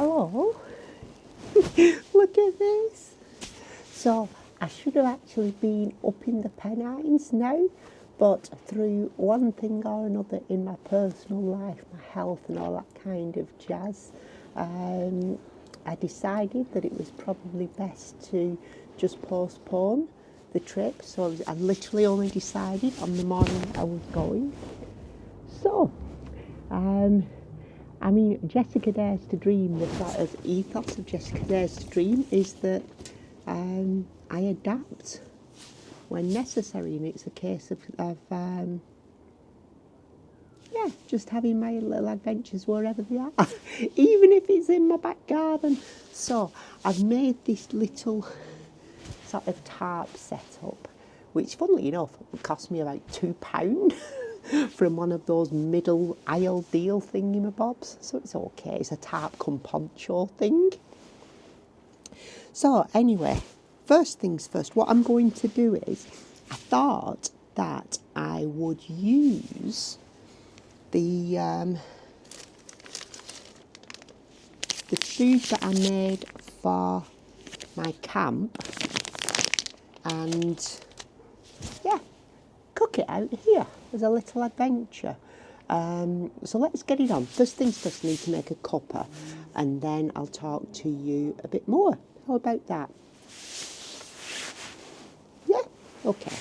Hello, look at this. So I should have actually been up in the Pennines now, but through one thing or another in my personal life, my health and all that kind of jazz, I decided that it was probably best to just postpone the trip. So I literally only decided on the morning I was going. So, I mean, Jessica Dares to Dream, the sort of ethos of Jessica Dares to Dream is that I adapt when necessary, and it's a case of just having my little adventures wherever they are, even if it's in my back garden. So I've made this little sort of tarp setup, which, funnily enough, cost me about £2 from one of those middle aisle deal thingamabobs. So it's okay. It's a tarp cum poncho thing. So anyway, first things first, what I'm going to do is, I thought that I would use the food that I made for my camp and cook it out here as a little adventure. So let's get it on. First things first, I need to make a cuppa, and then I'll talk to you a bit more. How about that? Yeah? Okay.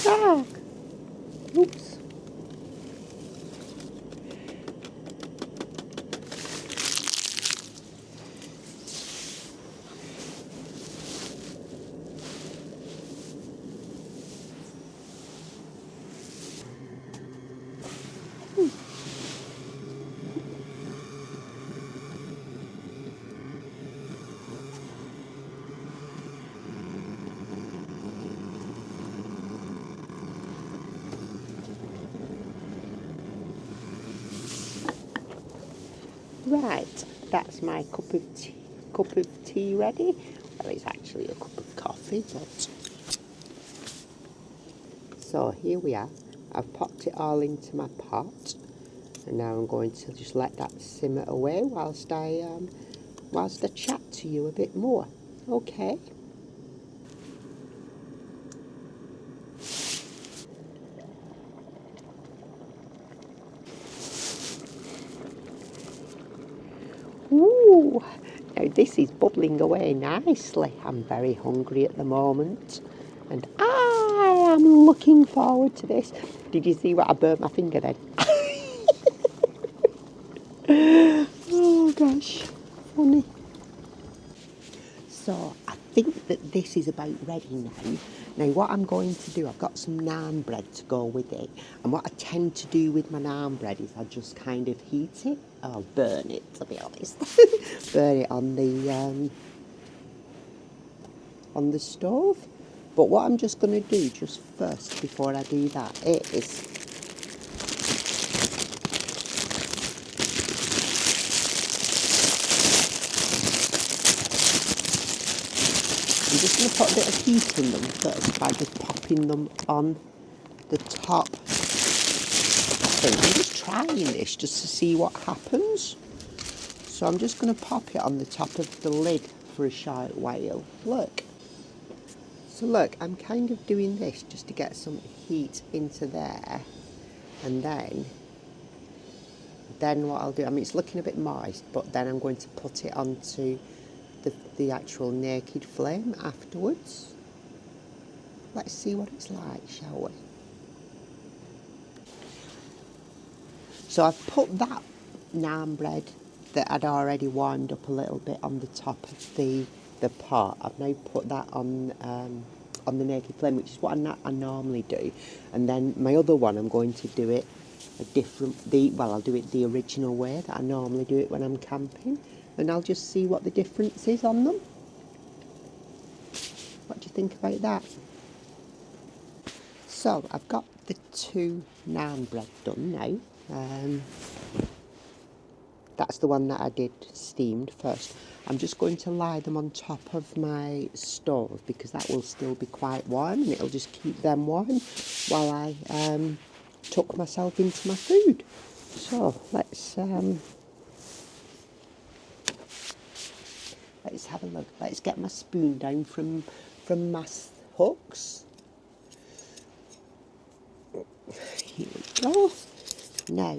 Ah! Oops. Right, that's my cup of tea ready. Well, it's actually a cup of coffee, but so here we are. I've popped it all into my pot, and now I'm going to just let that simmer away whilst I chat to you a bit more. Okay. Ooh, now this is bubbling away nicely. I'm very hungry at the moment, and I am looking forward to this. Did you see what I burnt my finger then? Oh gosh, funny. So I think that this is about ready now. Now what I'm going to do, I've got some naan bread to go with it, and what I tend to do with my naan bread is I just kind of heat it, or burn it to be honest, burn it on the stove. But what I'm just going to do just first before I do that is I'm just going to put a bit of heat in them first by just popping them on the top thing. I'm just trying this just to see what happens. So I'm just going to pop it on the top of the lid for a short while. Look. So look, I'm kind of doing this just to get some heat into there. And then what I'll do, I mean it's looking a bit moist, but then I'm going to put it onto the actual naked flame afterwards. Let's see what it's like, shall we? So I've put that naan bread that I'd already warmed up a little bit on the top of the pot. I've now put that on the naked flame, which is what I normally do. And then my other one, I'm going to do it I'll do it the original way that I normally do it when I'm camping. And I'll just see what the difference is on them. What do you think about that? So I've got the two naan bread done now. That's the one that I did steamed first. I'm just going to lie them on top of my stove because that will still be quite warm and it'll just keep them warm while I tuck myself into my food. So let's have a look. Let's get my spoon down from my hooks. Here we go. Now,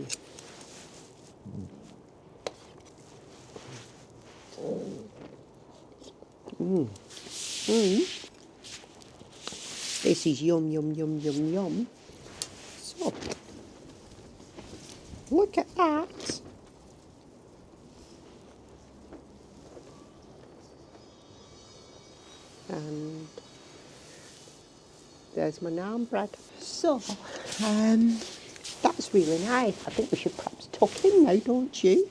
this is yum, yum, yum, yum, yum. So, look at that. And there's my naan bread. So, that's really nice. I think we should perhaps tuck in now, don't you?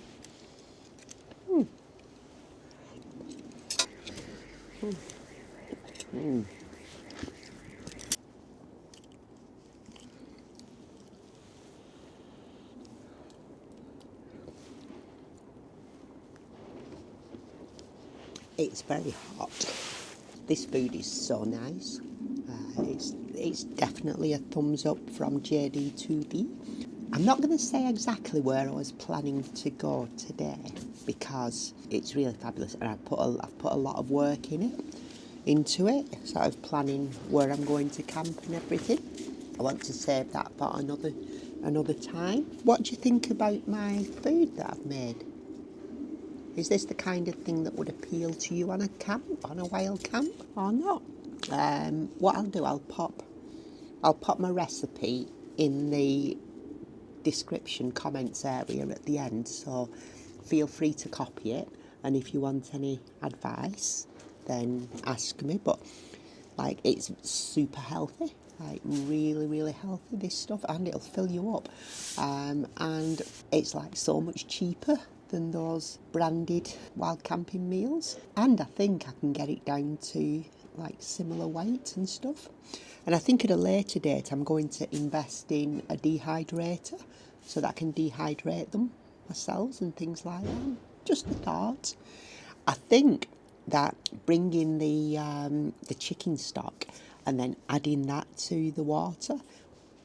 It's very hot. This food is so nice. It's definitely a thumbs up from JD2D. I'm not going to say exactly where I was planning to go today because it's really fabulous and I've put a lot of work into it, sort of planning where I'm going to camp and everything. I want to save that for another time. What do you think about my food that I've made? Is this the kind of thing that would appeal to you on a wild camp, or not? What I'll do, I'll pop my recipe in the description comments area at the end, so feel free to copy it. And if you want any advice, then ask me. But like, it's super healthy, like really, really healthy, this stuff, and it'll fill you up. And it's like so much cheaper than those branded wild camping meals. And I think I can get it down to like similar weight and stuff. And I think at a later date I'm going to invest in a dehydrator so that I can dehydrate them myself and things like that. Just a thought. I think that bringing the chicken stock and then adding that to the water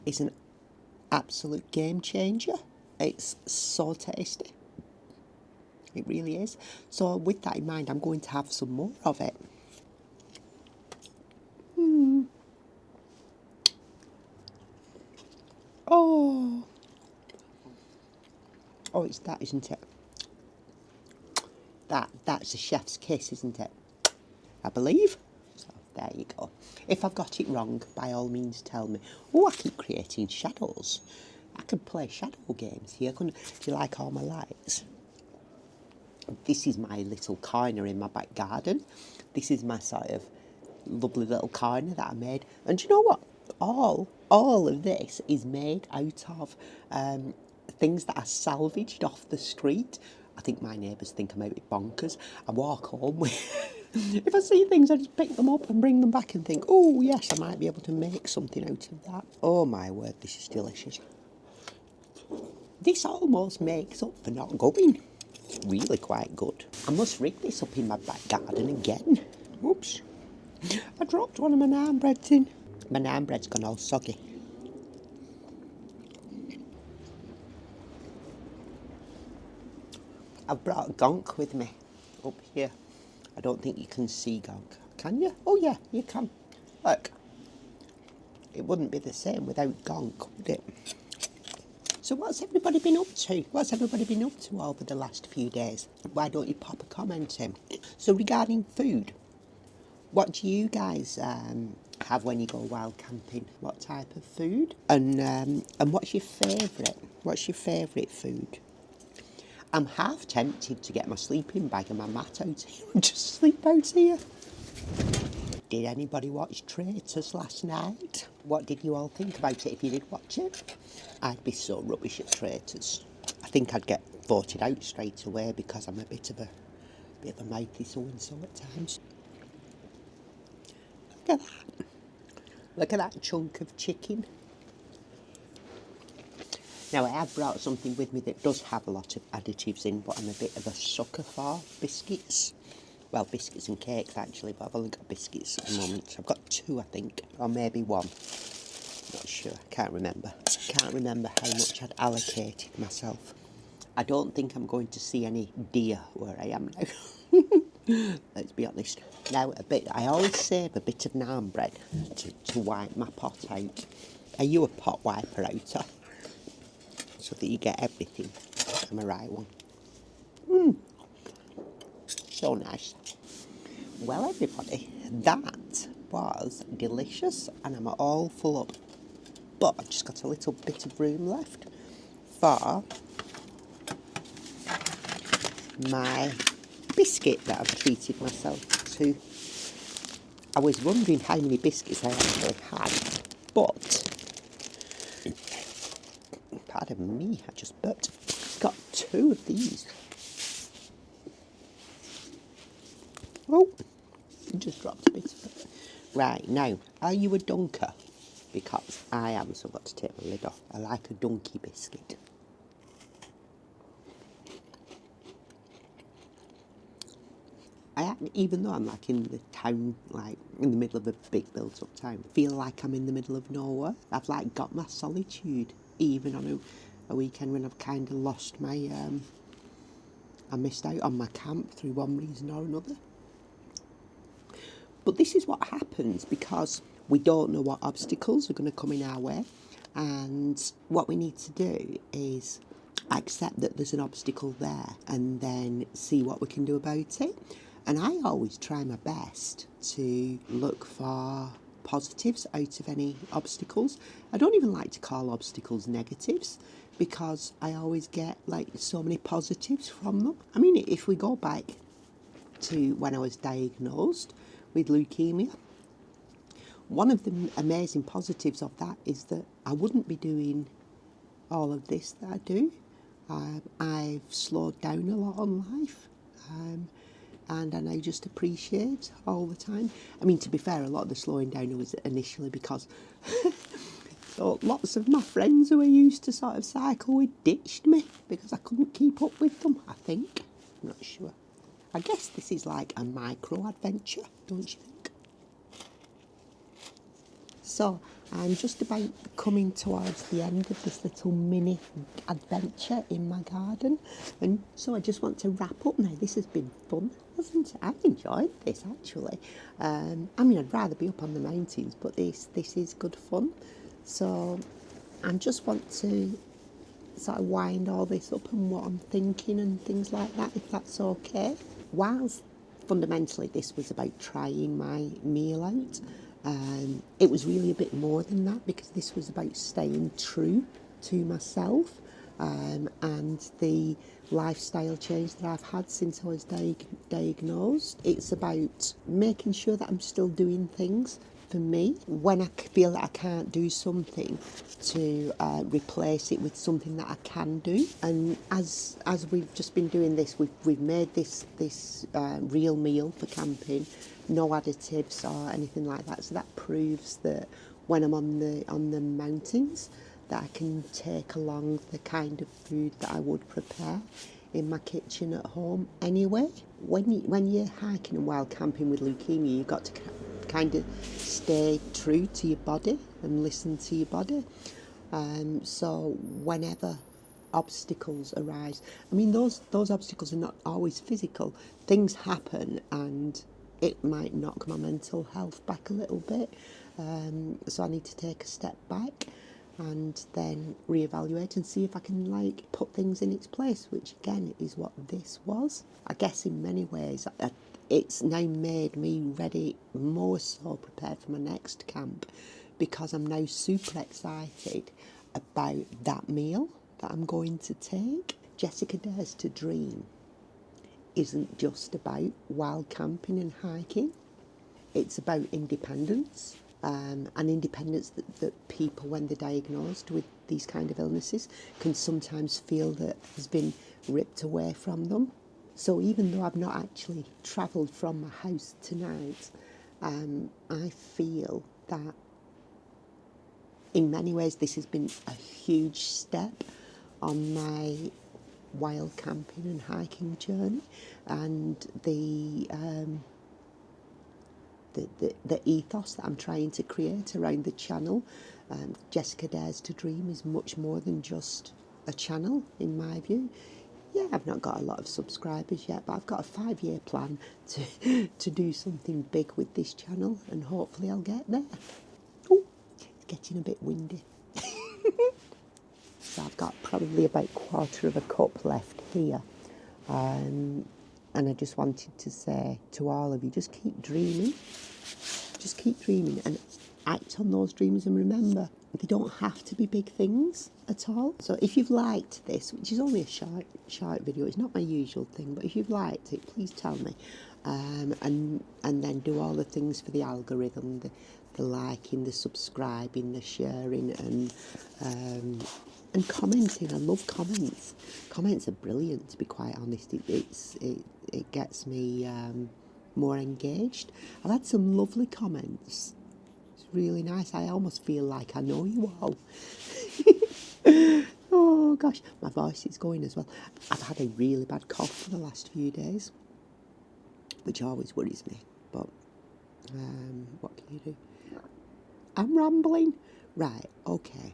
is an absolute game changer. It's so tasty. It really is. So with that in mind, I'm going to have some more of it. Oh, it's that, isn't it? That's a chef's kiss, isn't it? I believe. So there you go. If I've got it wrong, by all means tell me. Oh, I keep creating shadows. I could play shadow games here. Do you like all my lights? This is my little corner in my back garden. This is my sort of lovely little corner that I made. And do you know what? All of this is made out of things that I salvaged off the street. I think my neighbours think I'm a bit bonkers. I walk home with... if I see things, I just pick them up and bring them back and think, oh, yes, I might be able to make something out of that. Oh, my word, this is delicious. This almost makes up for not going. It's really quite good. I must rig this up in my back garden again. Oops. I dropped one of my naan breads in. My naan bread's gone all soggy. I've brought gonk with me up here. I don't think you can see gonk. Can you? Oh yeah, you can. Look. It wouldn't be the same without gonk, would it? So what's everybody been up to? What's everybody been up to over the last few days? Why don't you pop a comment in? So regarding food, what do you guys have when you go wild camping? What type of food? And what's your favourite? What's your favourite food? I'm half tempted to get my sleeping bag and my mat out here and just sleep out here. Did anybody watch Traitors last night? What did you all think about it if you did watch it? I'd be so rubbish at Traitors. I think I'd get voted out straight away because I'm a bit of a mouthy so-and-so at times. Look at that. Look at that chunk of chicken. Now, I have brought something with me that does have a lot of additives in, but I'm a bit of a sucker for biscuits. Well, biscuits and cakes actually, but I've only got biscuits at the moment. I've got 2, I think, or maybe 1. Not sure, can't remember. Can't remember how much I'd allocated myself. I don't think I'm going to see any deer where I am now. Let's be honest. Now, I always save a bit of naan bread to wipe my pot out. Are you a pot wiper outer? So that you get everything. Am I right one? So nice. Well, everybody, that was delicious, and I'm all full up. But I've just got a little bit of room left for my biscuit that I've treated myself to. I was wondering how many biscuits I actually had, but pardon me, I just burped. Got 2 of these. Oh, just dropped a bit of it. Right, now, are you a dunker? Because I am, so I've got to take my lid off. I like a donkey biscuit. Even though I'm like in the town, like in the middle of a big built-up town, I feel like I'm in the middle of nowhere. I've like got my solitude, even on a weekend when I've kind of lost my, I missed out on my camp through one reason or another. But this is what happens because we don't know what obstacles are going to come in our way, and what we need to do is accept that there's an obstacle there and then see what we can do about it. And I always try my best to look for positives out of any obstacles. I don't even like to call obstacles negatives because I always get like so many positives from them. I mean, if we go back to when I was diagnosed with leukemia, one of the amazing positives of that is that I wouldn't be doing all of this that I do. I've slowed down a lot on life, and I just appreciate all the time. I mean, to be fair, a lot of the slowing down was initially because so lots of my friends who I used to sort of cycle with ditched me because I couldn't keep up with them, I think. I'm not sure. I guess this is like a micro adventure, don't you think? So I'm just about coming towards the end of this little mini adventure in my garden, and so I just want to wrap up now. This has been fun, hasn't it? I've enjoyed this actually. I mean, I'd rather be up on the mountains, but this is good fun. So I just want to sort of wind all this up and what I'm thinking and things like that, if that's okay. Whilst fundamentally this was about trying my meal out, it was really a bit more than that because this was about staying true to myself and the lifestyle change that I've had since I was diagnosed. It's about making sure that I'm still doing things for me when I feel that I can't do something, to replace it with something that I can do. And as we've just been doing this, we've made this real meal for camping, no additives or anything like that. So that proves that when I'm on the mountains, that I can take along the kind of food that I would prepare in my kitchen at home anyway. When you're hiking and wild camping with leukemia, you've got to kind of stay true to your body and listen to your body. So whenever obstacles arise, I mean, those obstacles are not always physical. Things happen and it might knock my mental health back a little bit. So I need to take a step back and then reevaluate and see if I can like put things in its place, which again is what this was. I guess in many ways it's now made me ready, more so prepared for my next camp, because I'm now super excited about that meal that I'm going to take. Jessica Dares to Dream isn't just about wild camping and hiking. It's about independence, and independence that people, when they're diagnosed with these kind of illnesses, can sometimes feel that has been ripped away from them. So even though I've not actually travelled from my house tonight, I feel that in many ways this has been a huge step on my wild camping and hiking journey, and the ethos that I'm trying to create around the channel. Jessica Dares to Dream is much more than just a channel, in my view. Yeah, I've not got a lot of subscribers yet, but I've got a 5-year plan to do something big with this channel, and hopefully I'll get there. Oh, it's getting a bit windy. So I've got probably about 1/4 of a cup left here. And I just wanted to say to all of you, just keep dreaming. Just keep dreaming and act on those dreams, and remember, they don't have to be big things at all. So if you've liked this, which is only a short video, it's not my usual thing, but if you've liked it, please tell me. And then do all the things for the algorithm, the liking, the subscribing, the sharing, and commenting. I love comments. Comments are brilliant, to be quite honest. It gets me more engaged. I've had some lovely comments. It's really nice. I almost feel like I know you all. Oh gosh, my voice is going as well. I've had a really bad cough for the last few days, which always worries me. But what can you do? I'm rambling. Right, okay.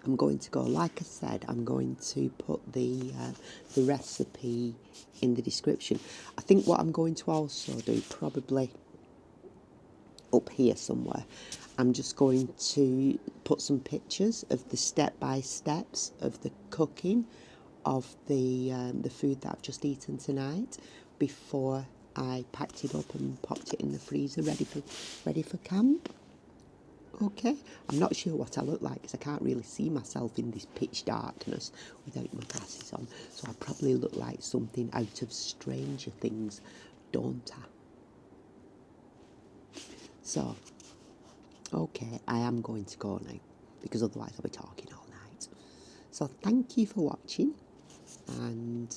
I'm going to go, like I said, I'm going to put the recipe in the description. I think what I'm going to also do, probably up here somewhere, I'm just going to put some pictures of the step-by-steps of the cooking of the food that I've just eaten tonight before I packed it up and popped it in the freezer ready for camp. Okay, I'm not sure what I look like because I can't really see myself in this pitch darkness without my glasses on, so I probably look like something out of Stranger Things, don't I? So, okay, I am going to go now because otherwise I'll be talking all night. So thank you for watching, and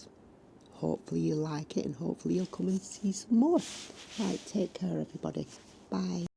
hopefully you'll like it, and hopefully you'll come and see some more. Right, take care everybody. Bye.